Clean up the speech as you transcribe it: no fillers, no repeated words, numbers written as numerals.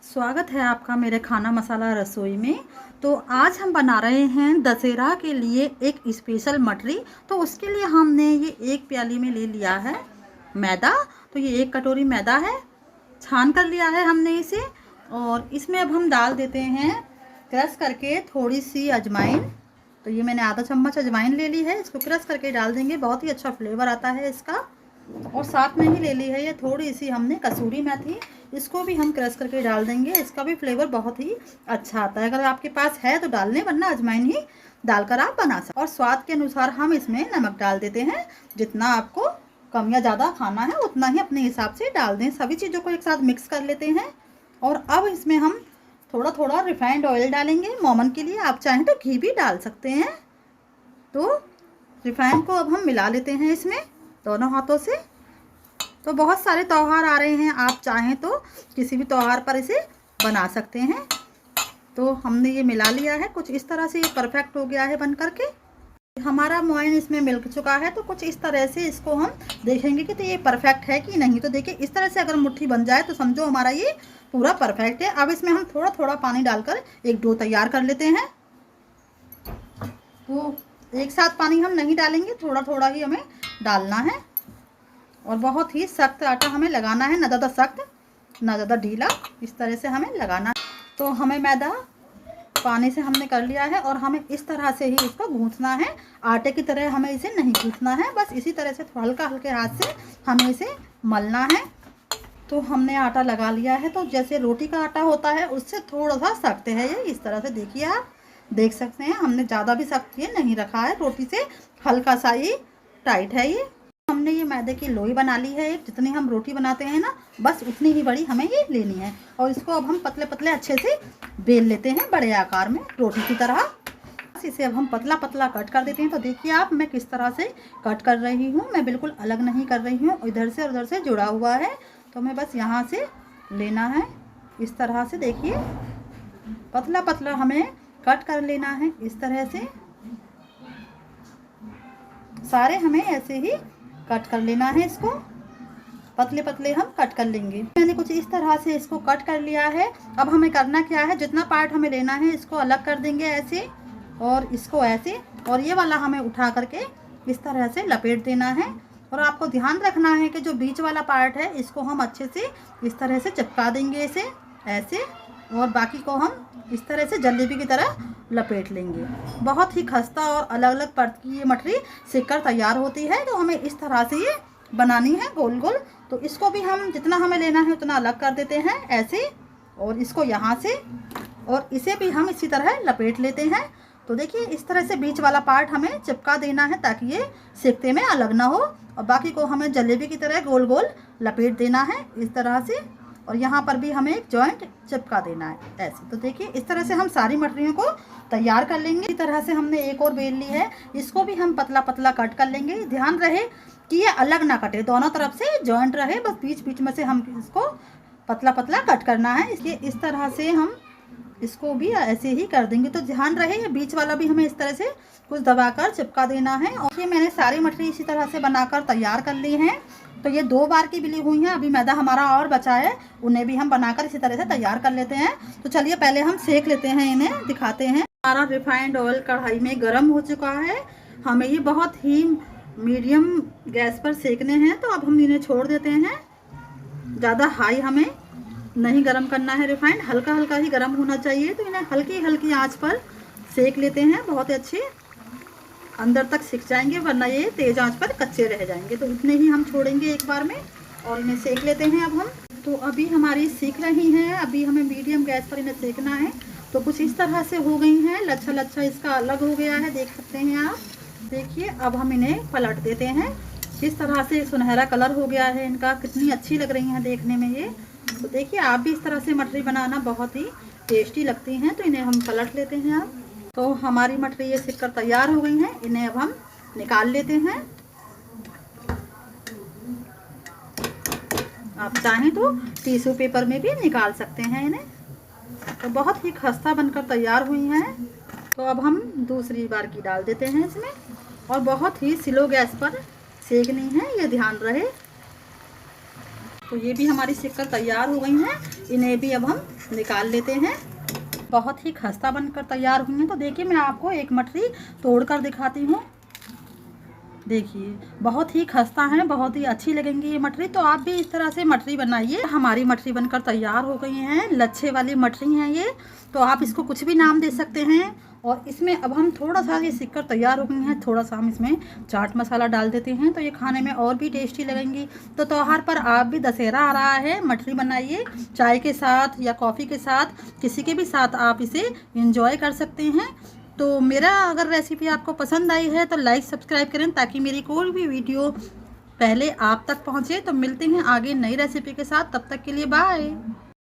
स्वागत है आपका मेरे खाना मसाला रसोई में। तो आज हम बना रहे हैं दशहरा के लिए एक स्पेशल मटरी। तो उसके लिए हमने ये एक प्याली में ले लिया है मैदा। तो ये एक कटोरी मैदा है, छान कर लिया है हमने इसे। और इसमें अब हम डाल देते हैं क्रश करके थोड़ी सी अजवाइन। तो ये मैंने आधा चम्मच अजवाइन ले ली है, इसको क्रश करके डाल देंगे, बहुत ही अच्छा फ्लेवर आता है इसका। और साथ में ही ले ली है ये थोड़ी सी हमने कसूरी मेथी, इसको भी हम क्रश करके डाल देंगे, इसका भी फ्लेवर बहुत ही अच्छा आता है। अगर आपके पास है तो डाल लें, वरना अजवाइन ही डालकर आप बना सकते। और स्वाद के अनुसार हम इसमें नमक डाल देते हैं, जितना आपको कम या ज़्यादा खाना है उतना ही अपने हिसाब से डाल दें। सभी चीज़ों को एक साथ मिक्स कर लेते हैं। और अब इसमें हम थोड़ा थोड़ा रिफाइंड ऑयल डालेंगे मोमन के लिए, आप चाहें तो घी भी डाल सकते हैं। तो रिफाइंड को अब हम मिला लेते हैं इसमें दोनों हाथों से। तो बहुत सारे त्यौहार आ रहे हैं, आप चाहें तो किसी भी त्यौहार पर इसे बना सकते हैं। तो हमने ये मिला लिया है, कुछ इस तरह से ये परफेक्ट हो गया है बन करके। हमारा मोइन इसमें मिल चुका है, तो कुछ इस तरह से इसको हम देखेंगे कि तो ये परफेक्ट है कि नहीं। तो देखिए इस तरह से अगर मुट्ठी बन जाए तो समझो हमारा ये पूरा परफेक्ट है। अब इसमें हम थोड़ा थोड़ा पानी डालकर एक डो तैयार कर लेते हैं। तो एक साथ पानी हम नहीं डालेंगे, थोड़ा थोड़ा ही हमें डालना है। और बहुत ही सख्त आटा हमें लगाना है, ना ज़्यादा सख्त ना ज़्यादा ढीला, इस तरह से हमें लगाना है। तो हमें मैदा पानी से हमने कर लिया है और हमें इस तरह से ही इसको गूंथना है। आटे की तरह हमें इसे नहीं गूंथना है, बस इसी तरह से हल्का हल्के हाथ से हमें इसे मलना है। तो हमने आटा लगा लिया है, तो जैसे रोटी का आटा होता है उससे थोड़ा सा सख्त है ये, इस तरह से देखिए आप देख सकते हैं। हमने ज़्यादा भी सख्त ये नहीं रखा है, रोटी से हल्का सा ही टाइट है ये। हमने ये मैदे की लोई बना ली है, जितनी हम रोटी बनाते हैं ना, बस उतनी ही बड़ी हमें ये लेनी है। और इसको अब हम पतले पतले अच्छे से बेल लेते हैं, बड़े आकार में रोटी की तरह। इसे अब हम पतला पतला कट कर देते हैं। तो देखिए आप मैं किस तरह से कट कर रही हूँ, मैं बिल्कुल अलग नहीं कर रही हूँ, इधर से और उधर से जुड़ा हुआ है। तो हमें बस यहाँ से लेना है, इस तरह से देखिए पतला पतला हमें कट कर लेना है। इस तरह से सारे हमें ऐसे ही कट कर लेना है, इसको पतले पतले हम कट कर लेंगे। मैंने कुछ इस तरह से इसको कट कर लिया है। अब हमें करना क्या है, जितना पार्ट हमें लेना है इसको अलग कर देंगे ऐसे, और इसको ऐसे, और ये वाला हमें उठा करके इस तरह से लपेट देना है। और आपको ध्यान रखना है कि जो बीच वाला पार्ट है इसको हम अच्छे से इस तरह से चिपका देंगे इसे ऐसे, और बाकी को हम इस तरह से जलेबी की तरह लपेट लेंगे। बहुत ही खस्ता और अलग अलग परत की ये मटरी सिककर तैयार होती है। तो हमें इस तरह से ये बनानी है गोल गोल। तो इसको भी हम जितना हमें लेना है उतना अलग कर देते हैं ऐसे, और इसको यहाँ से, और इसे भी हम इसी तरह लपेट लेते हैं। तो देखिए इस तरह से बीच वाला पार्ट हमें चिपका देना है ताकि ये सेकते में अलग ना हो, और बाकी को हमें जलेबी की तरह गोल गोल लपेट देना है इस तरह से। और यहाँ पर भी हमें एक जॉइंट चिपका देना है ऐसे। तो देखिए इस तरह से हम सारी मटरियों को तैयार कर लेंगे। इसी तरह से हमने एक और बेल ली है, इसको भी हम पतला पतला कट कर लेंगे। ध्यान रहे कि ये अलग ना कटे, दोनों तरफ से जॉइंट रहे, बस बीच बीच में से हम इसको पतला पतला कट करना है। इसलिए इस तरह से हम इसको भी ऐसे ही कर देंगे। तो ध्यान रहे ये बीच वाला भी हमें इस तरह से कुछ दबाकर चिपका देना है। और ये मैंने सारी मटरी इसी तरह से बनाकर तैयार कर ली हैं। तो ये 2 बार की बिली हुई हैं, अभी मैदा हमारा और बचा है, उन्हें भी हम बनाकर इसी तरह से तैयार कर लेते हैं। तो चलिए पहले हम सेक लेते हैं, इन्हें दिखाते हैं। हमारा रिफाइंड ऑयल कढ़ाई में गर्म हो चुका है, हमें ये बहुत ही मीडियम गैस पर सेकने हैं। तो अब हम इन्हें छोड़ देते हैं, ज़्यादा हाई हमें नहीं गरम करना है रिफाइंड, हल्का हल्का ही गरम होना चाहिए। तो इन्हें हल्की हल्की आंच पर सेक लेते हैं, बहुत अच्छे अंदर तक सिक जाएंगे, वरना ये तेज आंच पर कच्चे रह जाएंगे। तो इतने ही हम छोड़ेंगे एक बार में, और इन्हें सेक लेते हैं अब हम। तो अभी हमारी सीख रही हैं, अभी हमें मीडियम गैस पर इन्हें सेकना है। तो कुछ इस तरह से हो गई हैं, लच्छा लच्छा इसका अलग हो गया है, देख सकते हैं आप। देखिए अब हम इन्हें पलट देते हैं, किस तरह से सुनहरा कलर हो गया है इनका, कितनी अच्छी लग रही हैं देखने में ये। तो देखिए आप भी इस तरह से मटरी बनाना, बहुत ही टेस्टी लगती हैं। तो इन्हें हम पलट लेते हैं अब। तो हमारी मटरी ये सिक कर तैयार हो गई हैं, इन्हें अब हम निकाल लेते हैं। आप चाहें तो टिश्यू पेपर में भी निकाल सकते हैं इन्हें। तो बहुत ही खस्ता बनकर तैयार हुई हैं। तो अब हम दूसरी बार की डाल देते हैं इसमें, और बहुत ही स्लो गैस पर सेकनी है, ये ध्यान रहे। तो ये भी हमारी सिककर तैयार हो गई हैं, इन्हें भी अब हम निकाल लेते हैं। बहुत ही खस्ता बनकर तैयार हुई हैं। तो देखिए मैं आपको एक मठरी तोड़कर दिखाती हूँ। देखिए बहुत ही खस्ता है, बहुत ही अच्छी लगेंगी ये मठरी। तो आप भी इस तरह से मठरी बनाइए। हमारी मठरी बनकर तैयार हो गई हैं, लच्छे वाली मठरी हैं ये। तो आप इसको कुछ भी नाम दे सकते हैं। और इसमें अब हम थोड़ा सा ये सिककर तैयार हो गई हैं, थोड़ा सा हम इसमें चाट मसाला डाल देते हैं तो ये खाने में और भी टेस्टी लगेंगी। तो त्योहार पर आप भी, दशहरा आ रहा है, मठरी बनाइए चाय के साथ या कॉफ़ी के साथ, किसी के भी साथ आप इसे एंजॉय कर सकते हैं। तो मेरा अगर रेसिपी आपको पसंद आई है तो लाइक सब्सक्राइब करें ताकि मेरी कोई भी वीडियो पहले आप तक पहुंचे। तो मिलते हैं आगे नई रेसिपी के साथ, तब तक के लिए बाय।